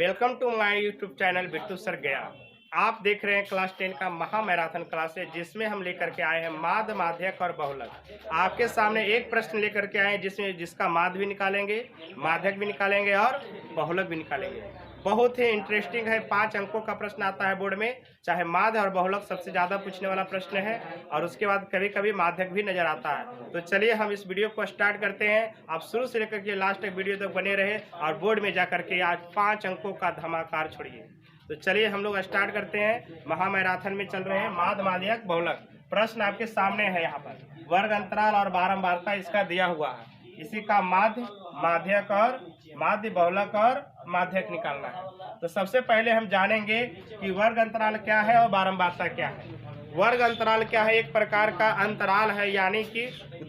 Welcome to my YouTube channel Bittu sir Gaya. आप देख रहे हैं क्लास 10 का महा मैराथन क्लास है, जिसमें हम लेकर के आए हैं माध्य, माध्यक और बहुलक। आपके सामने एक प्रश्न लेकर के आए हैं जिसका माध्य भी निकालेंगे, माध्यक भी निकालेंगे और बहुलक भी निकालेंगे। बहुत ही इंटरेस्टिंग है। 5 अंकों का प्रश्न आता है बोर्ड में, चाहे माध्य और बहुलक सबसे ज़्यादा पूछने वाला प्रश्न है, और उसके बाद कभी कभी माध्यक भी नजर आता है। तो चलिए हम इस वीडियो को स्टार्ट करते हैं। आप शुरू से लेकर के लास्ट तक वीडियो तक बने रहे और बोर्ड में जाकर के आज 5 अंकों का धमाकार छोड़िए। तो चलिए हम लोग स्टार्ट करते हैं। महामैराथन में चल रहे हैं माध्य, माध्यक, बहुलक। प्रश्न आपके सामने है। यहाँ पर वर्ग अंतराल और बारंबारता इसका दिया हुआ है। इसी का माध्य, माध्यक और माध्य, बहुलक और माध्यक निकालना है। तो सबसे पहले हम जानेंगे कि वर्ग अंतराल क्या है और बारंबारता क्या है। वर्ग अंतराल क्या है? एक प्रकार का अंतराल है, यानी कि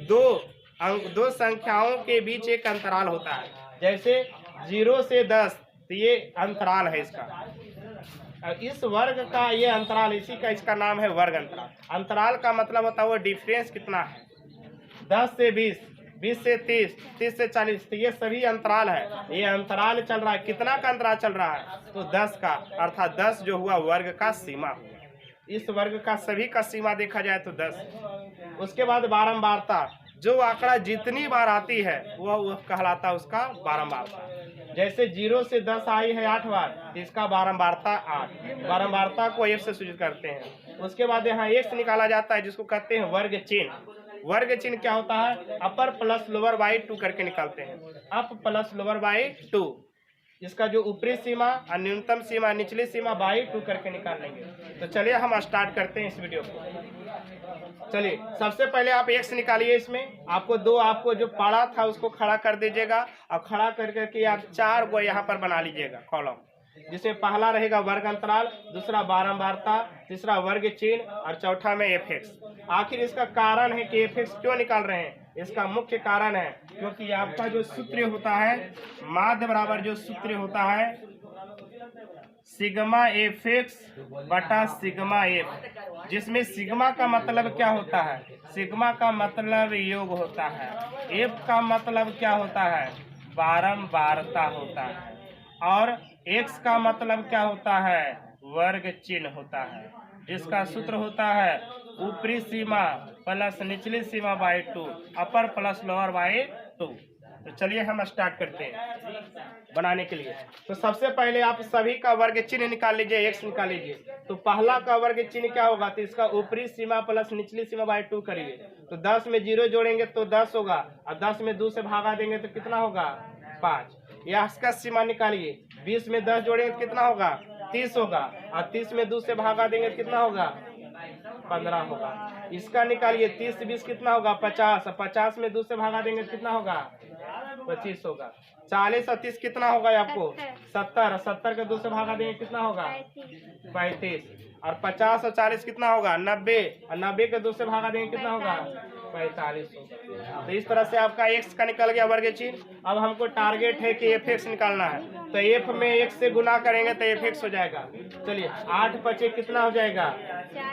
दो संख्याओं के बीच एक अंतराल होता है। जैसे 0 से 10, तो ये अंतराल है इसका। इस वर्ग का ये अंतराल, इसी का इसका नाम है वर्ग अंतराल। अंतराल का मतलब होता है वो डिफरेंस कितना है। 10 से 20, 20 से 30, 30 से 40, तो ये सभी अंतराल है। ये अंतराल चल रहा है। कितना का अंतराल चल रहा है? तो 10 का, अर्थात 10 जो हुआ वर्ग का सीमा हुआ। इस वर्ग का सभी का सीमा देखा जाए तो 10। उसके बाद बारंबारता, जो आंकड़ा जितनी बार आती है वह कहलाता है उसका बारंबारता। जैसे 0 से 10 आई है 8 बार, इसका बारंबारता 8। बारंबारता को 1 से सूचित करते हैं। उसके बाद यहाँ 1 से निकाला जाता है, जिसको कहते हैं वर्ग चिन्ह। वर्ग चिन्ह क्या होता है? अपर प्लस लोअर बाई 2 करके निकालते हैं। अप प्लस लोअर बाई 2, इसका जो ऊपरी सीमा और न्यूनतम सीमा, निचली सीमा बाई 2 करके निकाल लेंगे। तो चलिए हम स्टार्ट करते हैं इस वीडियो को। चलिए सबसे पहले आप x निकालिए। इसमें आपको जो पड़ा था उसको खड़ा कर दीजिएगा, और खड़ा कर करके आप 4 को यहाँ पर बना लीजिएगा कॉलम, जिसमें पहला रहेगा वर्ग अंतराल, दूसरा बारंबारता, तीसरा वर्ग चिन्ह और चौथा में fx। आखिर इसका कारण है कि fx क्यों निकाल रहे हैं? इसका मुख्य कारण है क्योंकि आपका जो सूत्र होता है माध्य बराबर जो सूत्र होता है सिग्मा fx बटा सिग्मा f, जिसमें सिग्मा का मतलब क्या होता है? सिग्मा का मतलब योग होता है। f का मतलब क्या होता है? बारंबारता होता है। और x का मतलब क्या होता है? वर्ग चिन्ह होता है, जिसका सूत्र होता है ऊपरी सीमा प्लस निचली सीमा by 2, upper plus lower by 2। तो चलिए हम स्टार्ट करते हैं बनाने के लिए। तो सबसे पहले आप सभी का वर्ग चिन्ह निकाल लीजिए, x निकाल लीजिए। तो पहला का वर्ग चिन्ह क्या होगा? तो इसका ऊपरी सीमा प्लस निचली सीमा बाई 2 करिए। तो 10 में 0 जोड़ेंगे तो 10 होगा, और 10 में 2 से भागा देंगे तो कितना होगा? 5। यह इसका सीमा निकालिए। 20 में 10 जोड़ेंगे तो कितना होगा? 30 होगा, और 30 में 2 से भागा देंगे तो कितना होगा? 15 होगा। इसका निकालिए। 30 से 20 कितना होगा? 50। 50 में 2 से भागा देंगे तो कितना होगा? 25 होगा। 40 और 30 कितना होगा आपको? 70। 70 के 2 से भागा देंगे कितना होगा? 35। और 50 और 40 कितना होगा? 90। और 90 के 2 से भागा देंगे कितना होगा? 45 होगा। तो इस तरह से आपका x का निकल गया वर्ग चिन्ह। अब हमको टारगेट है कि fx निकालना है। तो f में x से गुना करेंगे तो fx हो जाएगा। चलिए 8 पचे कितना हो जाएगा?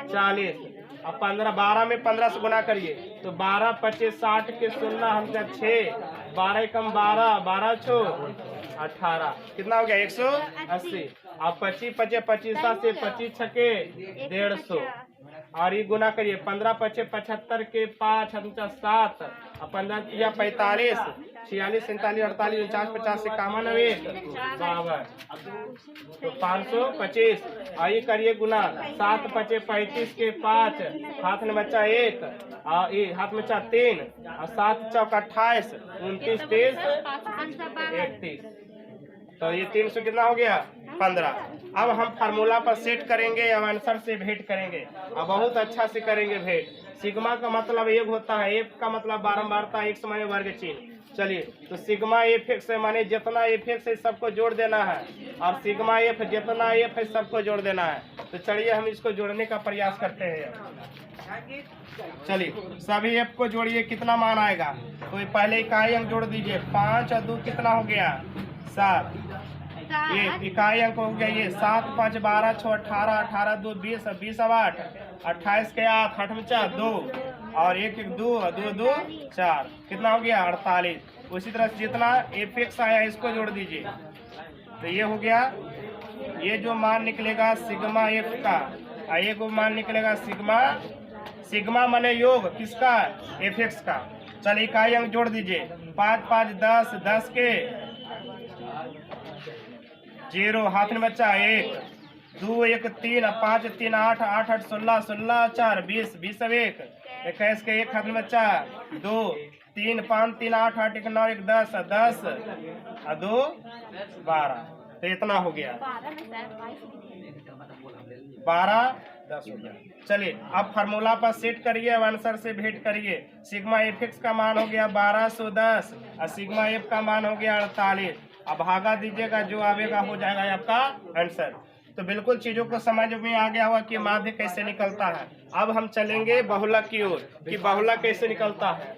40। अब 15, 12 में 15 से गुना करिए तो 12 पचे 60 के 0 हमका 6, 12 कम 12, 12 छो 18, कितना हो गया? 180। अब 25 पचे 25 से 25 छके 150, और ये गुना करिए। 15 पचे 75 के 5 हमका 7, और 15 या 45, 46, 47, 48, 49, 50 से कामन 52, तो 525। और ये करिए गुना। 7 पचे 35 के 5, हाथ में बच्चा 1, और ये हाथ में बच्चा 3, और 7 चौक 28, 29 30 31। तो ये 300 कितना हो गया? 15। अब हम फार्मूला पर सेट करेंगे, अब आंसर से भेंट करेंगे, और बहुत अच्छा से करेंगे भेंट। सिग्मा का मतलब एक होता है, एफ का मतलब बारंबारता, x माने वर्ग चिन्ह। चलिए तो सिग्मा fx माने जितना fx है सबको जोड़ देना है, और सिग्मा f जितना f है सबको जोड़ देना है। तो चलिए हम इसको जोड़ने का प्रयास करते हैं। चलिए सभी f को जोड़िए, कितना मान आएगा? तो पहले इकाई अंक जोड़ दीजिए। 5 और 2 कितना हो गया? 7। ये इकाई अंक हो गया। ये 7 5 12 6 18, 18 2 20, 20 अब 8, 28 के 8, 8 में 4 2, और 1 1 2 2 2 4, कितना हो गया? 48। उसी तरह से जितना fx आया इसको जोड़ दीजिए। तो ये हो गया, ये जो मान निकलेगा सिग्मा एफ का, ये को मान निकलेगा सिग्मा, सिग्मा माने योग किसका, एफ एक्स का। चलिए इकाई अंक जोड़ दीजिए, 5 5 10, 10 के 0, हाथ में बच्चा 1, 2 1 3, 5 3 8, 8 8 16, 16 4 20, 20 अब 1, 21 के 1, हाथ में बच्चा 2, 3 5 3 8 8 1 9 1 10, 10 और 2 12। तो इतना हो गया, 12 10 हो गया। चलिए अब फार्मूला पर सेट करिए, अब आंसर से भेंट करिए। सिग्मा एफ एक्स का मान हो गया 1210 और सिग्मा एफ का मान हो गया 48। अब भागा दीजिएगा, जो आवेगा हो जाएगा आपका आंसर। तो बिल्कुल चीजों को समझ में आ गया हुआ कि माध्य कैसे निकलता है। अब हम चलेंगे बहुलक की ओर कि बहुलक कैसे निकलता है।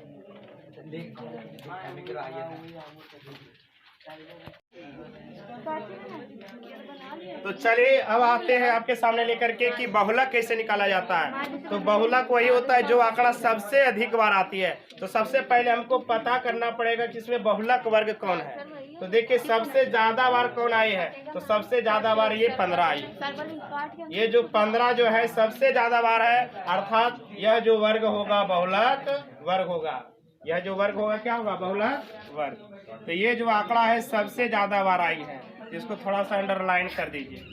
तो चलिए अब आते हैं आपके सामने लेकर के कि बहुलक कैसे निकाला जाता है। तो बहुलक वही होता है जो आंकड़ा सबसे अधिक बार आती है। तो सबसे पहले हमको पता करना पड़ेगा कि इसमें बहुलक वर्ग कौन है। तो देखिए सबसे ज्यादा बार कौन आई है, तो सबसे ज्यादा बार ये 15 आई। ये जो 15 जो है सबसे ज्यादा बार है, अर्थात यह जो वर्ग होगा बहुलक वर्ग होगा। यह जो वर्ग होगा क्या होगा, बहुलक वर्ग। तो ये जो आंकड़ा है सबसे ज्यादा बार आई है, इसको थोड़ा सा अंडरलाइन कर दीजिए।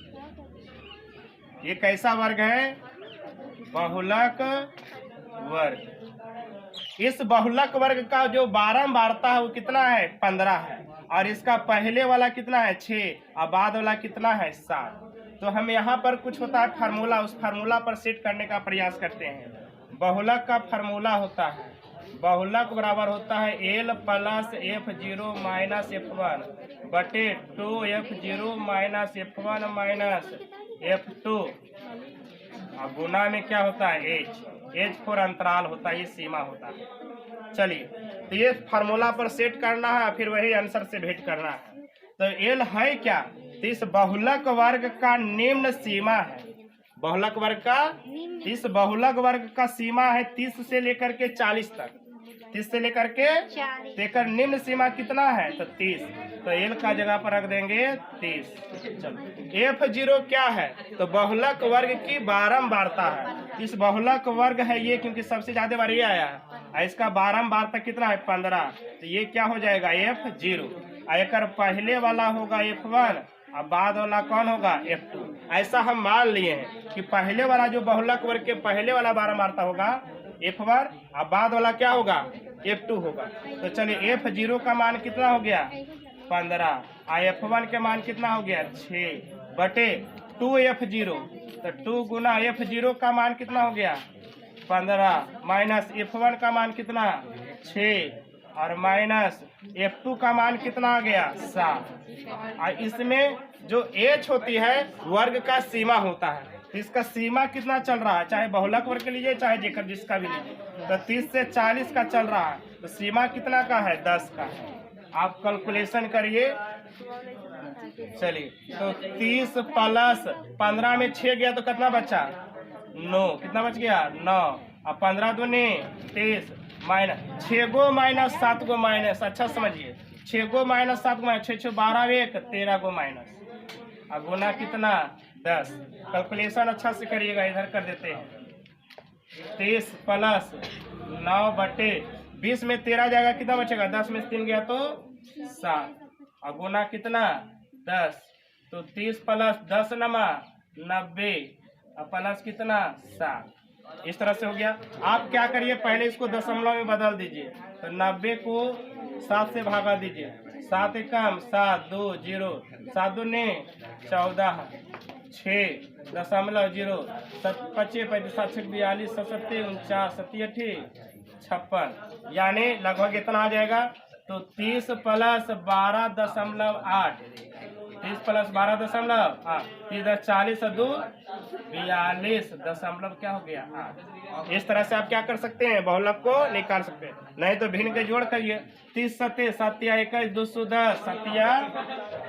ये कैसा वर्ग है, बहुलक वर्ग। इस बहुलक वर्ग का जो बारंबारता है वो कितना है, 15 है। और इसका पहले वाला कितना है, 6 और बाद वाला कितना है, 7। तो हम यहाँ पर कुछ होता है फार्मूला, उस फार्मूला पर सेट करने का प्रयास करते हैं। बहुलक का फार्मूला होता है, बहुलक बराबर होता है L plus F0 minus F1 बटे 2F0 minus F1 minus F2 और गुना में क्या होता है H फॉर अंतराल होता है, ये सीमा होता है। चलिए तो ये फार्मूला पर सेट करना है, फिर वही आंसर से भेंट करना है। तो L है क्या, तो इस बहुलक वर्ग का निम्न सीमा है। बहुलक वर्ग का, इस बहुलक वर्ग का सीमा है 30 से लेकर के 40 तक। 30 से लेकर के देकर निम्न सीमा कितना है, तो 30। तो एल का जगह पर रख देंगे 30। चलो F0 क्या है, तो बहुलक वर्ग की बारंबारता है। इस बहुलक वर्ग है ये, क्योंकि सबसे ज्यादा बार ये आया है। इसका बारंबारता कितना है, 15। तो ये क्या हो जाएगा, F0। एक पहले वाला होगा F1 और बाद वाला कौन होगा, F2। ऐसा हम मान लिए हैं कि पहले वाला जो बहुलक वर्ग के पहले वाला बारंबारता होगा F1 और बाद वाला क्या होगा, F2 होगा। तो चलिए F0 का मान कितना हो गया, 15 और F1 के मान कितना हो गया, 6 बटे 2F0। तो 2 गुना F0 का मान कितना हो गया, 15 माइनस F1 का मान कितना, 6 और माइनस F2 का मान कितना आ गया, 7। और इसमें जो H होती है वर्ग का सीमा होता है। तो इसका सीमा कितना चल रहा है, चाहे बहुलक वर्ग के लीजिए चाहे जेकर जिसका भी लीजिए। तो 30 से 40 का चल रहा है, तो सीमा कितना का है, 10 का है। आप कैलकुलेशन करिए। चलिए तो 30 प्लस 15 में 6 गया तो कितना बचा, 9। कितना बच गया, 9 और 15 दूनी 30 माइनस 6 गो माइनस 7 गो माइनस। अच्छा समझिए, 6 गो माइनस 7 गो माइनस 6 6 12 1 13 गो माइनस और गुना कितना, 10। कैलकुलेशन अच्छा से करिएगा, इधर कर देते हैं। 30 प्लस 9 बटे 20 में 13 जाएगा, कितना बचेगा, 10 में 3 गया तो 7 और गुना कितना, 10। तो 30 प्लस 10 नमा 90 और प्लस कितना, 7। इस तरह से हो गया। आप क्या करिए, पहले इसको दशमलव में बदल दीजिए। तो 90 को 7 से भागा दीजिए, 7 एकम 7 2 0 7 दूनी 14 6.0 25 35 42 67 49 67 56 यानी लगभग इतना आ जाएगा। तो 30 प्लस 12.8 30 प्लस 12.8 30 40 2 42 दशमलव क्या हो गया 8। इस तरह से आप क्या कर सकते हैं, बहुलक को निकाल सकते हैं। नहीं तो भिन्न के जोड़ करिए। 30 7 7 21 210 7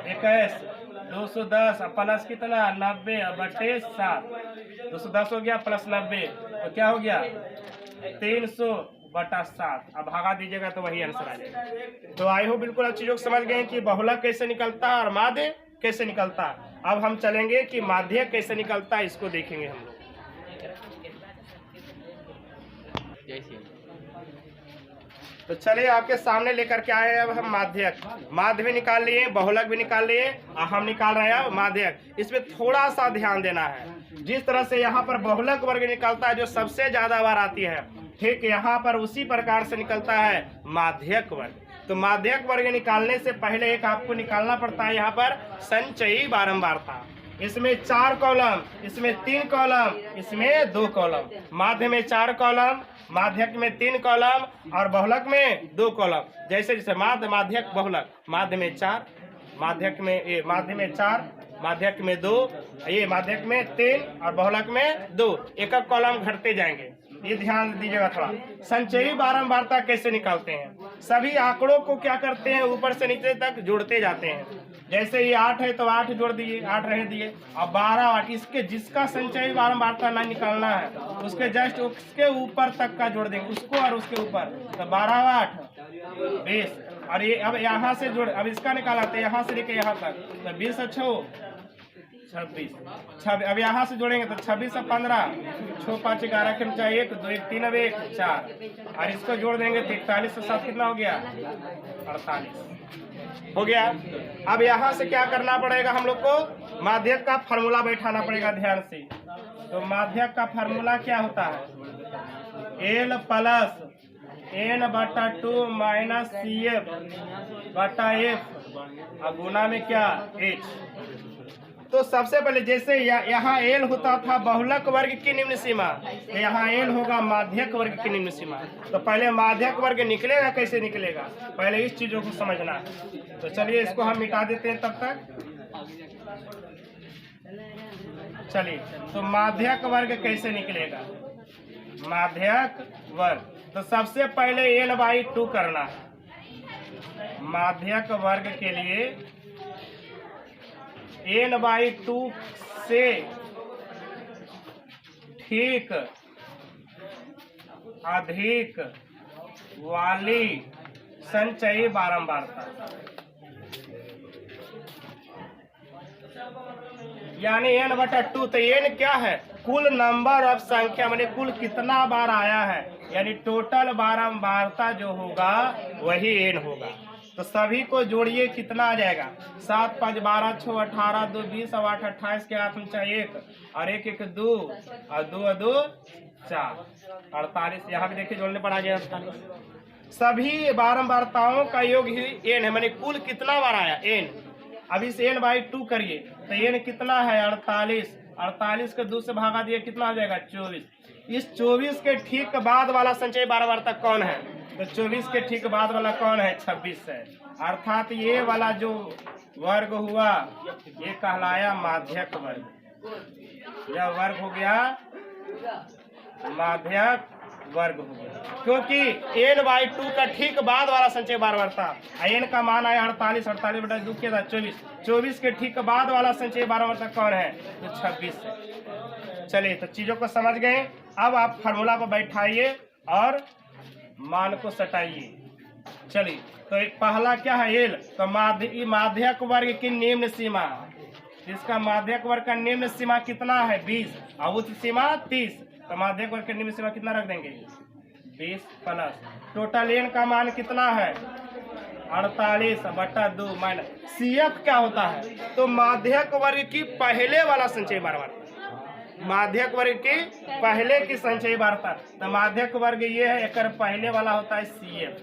21 210 प्लस कितना 90 बटे 7 210 हो गया प्लस 90 तो क्या हो गया 300 बटा 7। अब भागा दीजिएगा तो वही आंसर आ जाएगा। तो आई हो बिल्कुल अच्छी लोग समझ गए कि बहुलक कैसे निकलता है और माध्य कैसे निकलता है। अब हम चलेंगे कि माध्यक कैसे निकलता है, इसको देखेंगे हम लोग। तो चलिए आपके सामने लेकर के आए अब हम माध्यक। माध्य भी निकाल लिए, बहुलक भी निकाल लिए, और हम निकाल रहे हैं माध्यक। इसमें थोड़ा सा ध्यान देना है। जिस तरह से यहाँ पर बहुलक वर्ग निकलता है जो सबसे ज्यादा बार आती है, ठीक यहाँ पर उसी प्रकार से निकलता है माध्यक वर्ग। तो माध्यक वर्ग निकालने से पहले एक आपको निकालना पड़ता है यहाँ पर संचयी बारंबारता। इसमें 4 कॉलम, इसमें 3 कॉलम, इसमें 2 कॉलम। माध्य में 4 कॉलम, माध्यक में 3 कॉलम और बहुलक में 2 कॉलम। जैसे जैसे माध्य, माध्यक, बहुलक। माध्य में 4, माध्यक में ये माध्य में 4, माध्यक में 2, ये माध्यक में 3 और बहुलक में 2। एक एक कॉलम घटते जाएंगे, ये ध्यान दीजिएगा थोड़ा। संचयी बारंबारता कैसे निकालते हैं? सभी आंकड़ों को क्या करते हैं, ऊपर से नीचे तक जोड़ते जाते हैं। जैसे ये 8 है तो 8 जोड़ दिए, 8 रह दिए। अब 12 8, इसके जिसका संचयी बारंबारता ना निकालना है उसके जस्ट उसके ऊपर तक का जोड़ देंगे, उसको और उसके ऊपर। तो 12 8 20, और ये अब यहाँ से जोड़, अब इसका निकाला तो यहाँ से लेके यहाँ तक, तो 20 और 6 26। अब यहाँ से जोड़ेंगे तो 26 और 15, 6 5 11 के 1 2 1 3 अब 1 4, और इसको जोड़ देंगे तो 41 से 7 कितना हो गया, 48 हो गया। अब यहाँ से क्या करना पड़ेगा हम लोग को, माध्यक का फार्मूला बैठाना पड़ेगा ध्यान से। तो माध्यक का फार्मूला क्या होता है, L plus N/2 minus CF/F अब गुना में क्या H। तो सबसे पहले जैसे यहाँ एल होता था बहुलक वर्ग की निम्न सीमा, तो यहाँ एल होगा माध्यक वर्ग की निम्न सीमा। तो पहले माध्यक वर्ग निकलेगा, कैसे निकलेगा पहले इस चीजों को समझना है। तो चलिए इसको हम मिटा देते हैं तब तक। चलिए तो माध्यक वर्ग कैसे निकलेगा, माध्यक वर्ग तो सबसे पहले n/2 करना है। माध्यक वर्ग के लिए n/2 से ठीक अधिक वाली संचयी बारंबारता, यानी n/2। तो n क्या है, कुल नंबर ऑफ संख्या, माने कुल कितना बार आया है, यानी टोटल बारंबारता जो होगा वही n होगा। तो सभी को जोड़िए, कितना आ जाएगा, 7 5 12 6 18 2 20 और 8 28 के हाथ में 1 और 1 1 2 और 2 2 4 48। यहाँ भी देखिए जोड़ने पर आ गया 48। सभी बारंबारताओं का योग ही n है, माने कुल कितना बार आया n। अब इस n/2 करिए तो n कितना है 48, 48 को 2 से भागा दिए कितना हो जाएगा 24। इस 24 के ठीक बाद वाला संचयी बारंबारता कौन है, तो 24 के ठीक बाद वाला कौन है, 26 है। अर्थात ये वाला जो वर्ग हुआ ये कहलाया माध्यक वर्ग। यह वर्ग हो गया माध्यक वर्ग हो गया, क्योंकि n/2 का ठीक बाद वाला संचयी बारंबारता, n का मान आया 48, 48/2 के था 24, 24 के ठीक बाद वाला संचयी बारंबारता कौन है, तो 26 है। चलिए तो चीजों को समझ गए। अब आप फार्मूला पर बैठाइए और मान को सटाइए। चलिए तो एक पहला क्या है एल, तो माध्यक वर्ग की निम्न सीमा, इसका माध्यक वर्ग का निम्न सीमा कितना है 20 और उच्च सीमा 30। तो माध्यक वर्ग की निम्न सीमा कितना रख देंगे 20 प्लस टोटल एन का मान कितना है 48/2 माइनस CF क्या होता है, तो माध्यक वर्ग की पहले वाला संचयी बारंबारता, माध्यक वर्ग के पहले की संचयी बारंबारता। तो माध्यक वर्ग ये है, एक पहले वाला होता है CF।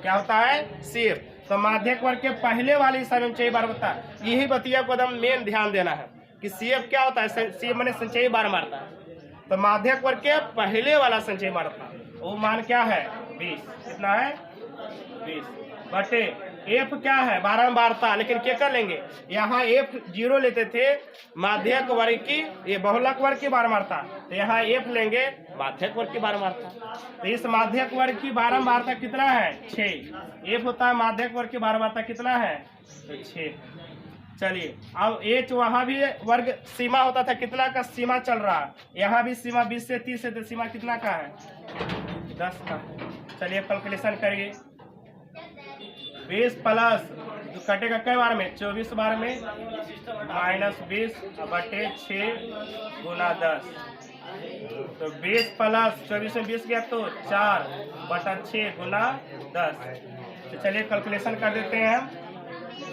क्या होता है CF। तो माध्यक वर्ग के पहले वाली संचयी बारंबारता, यही बतिया को एकदम मेन ध्यान देना है कि CF क्या होता है। CF माने संचयी बारंबारता। तो माध्यक वर्ग के पहले वाला संचयी बारंबारता वो मान क्या है 20, कितना है 20 बटे F क्या है बारंबारता, लेकिन क्या कर लेंगे यहाँ F 0 लेते थे माध्यक वर्ग की, ये बहुलक वर्ग की बारंबारता, तो यहाँ F लेंगे माध्यक वर्ग की बारंबारता। तो इस माध्यक वर्ग की बारंबारता कितना है 6, F होता है माध्यक वर्ग की बारंबारता कितना है तो 6। चलिए अब H वहाँ भी वर्ग सीमा होता था, कितना का सीमा चल रहा है, यहाँ भी सीमा 20 से 30 है, तो सीमा कितना का है 10 का। चलिए कैलकुलेशन करिए 20 प्लस कटेगा कई बार में? 24 बार में। -20/6 गुना 10, तो 20 प्लस 24 में 20 गया तो 4/6 गुना 10। तो चलिए कैलकुलेशन कर देते हैं हम।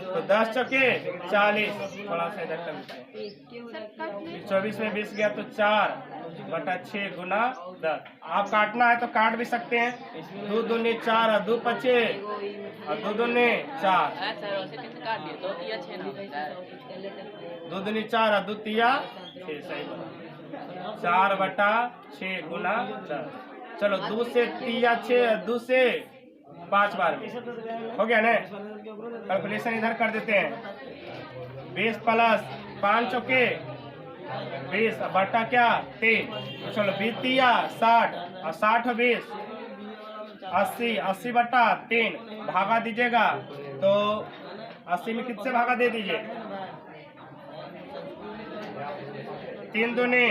तो 10 चौके 40, थोड़ा सा इधर कर देते हैं। 24 में 20 गया तो 4/6 गुना 10। आप काटना है तो काट भी सकते हैं। 2 दूनी 4 और 2 5 और 2 दूनी 4, 2 दूनी 4 और 2 तिया 6, सही 4/6 गुना 10। चलो 2 से तिया 6, 2 से 5 बार में हो गया ना। कैलकुलेशन इधर कर देते हैं। 20 प्लस 5 चौके 20 बटा क्या 3, तो चलो 20 तिया 60 और 60 और 20 80, 80/3 भागा दीजिएगा तो 80 में किससे भागा दे दीजिए? 3 दूनी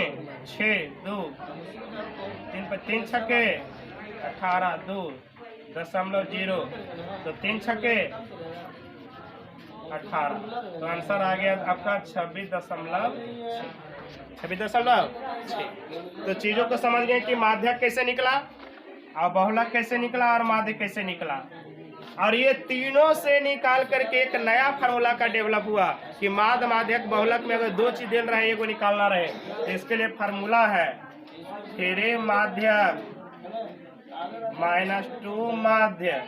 6, 2 3 पर 3 छक्के 18, 2.0, तो 3 छक्के 18, तो आंसर आ गया आपका 26.6। तो चीजों को समझ गए कि माध्यक कैसे निकला और बहुलक कैसे निकला और माध्यक कैसे निकला। और ये तीनों से निकाल करके एक नया फार्मूला का डेवलप हुआ कि माध्य माध्यक बहुलक में अगर 2 चीज दे रहे एक को निकालना रहे तो इसके लिए फार्मूला है 3 माध्यक -2 माध्यक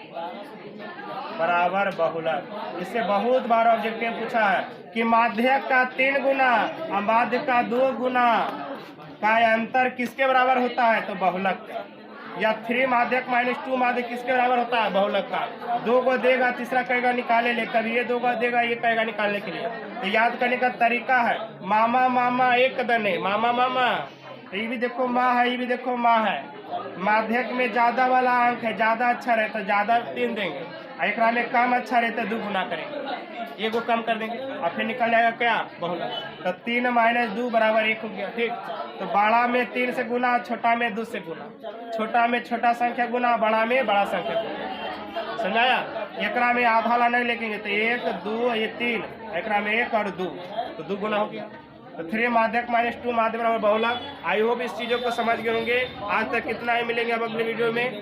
बराबर बहुलक। इससे बहुत बार ऑब्जेक्टिव पूछा है कि माध्यक का 3 गुना और माध्यक का 2 गुना का अंतर किसके बराबर होता है? तो बहुलक का। या 3 माध्यक -2 माध्यक किसके बराबर होता है? बहुलक का। 2 को देगा तीसरा कहेगा निकाले ले, कभी ये 2 को देगा ये कहेगा निकालने के लिए। तो याद करने का तरीका है मामा मामा एक दने, मामा मामा, ये भी देखो माँ है, ये भी देखो माँ है। माध्यक में ज्यादा वाला अंक है, ज्यादा अच्छा रहता है ज्यादा 3 देंगे, एक में कम अच्छा रहता है 2 गुना करेंगे, 1 को कम कर देंगे और फिर निकल जाएगा क्या? बहुलक। तो 3 - 2 बराबर 1 हो गया। ठीक, तो बड़ा में 3 से गुना, छोटा में 2 से गुना, छोटा में छोटा संख्या गुना, बड़ा में बड़ा संख्या गुना। समझाया? एकरा में आधा ला नहीं लेंगे तो 1 2 ये 3, एकरा में 1 और 2, तो 2 गुना हो गया। तो 3 माध्यक -2 माध्यक बराबर बहुलक। आई होप इस चीजों को समझ गए होंगे। आज तक कितना ही मिलेंगे अब अगले वीडियो में।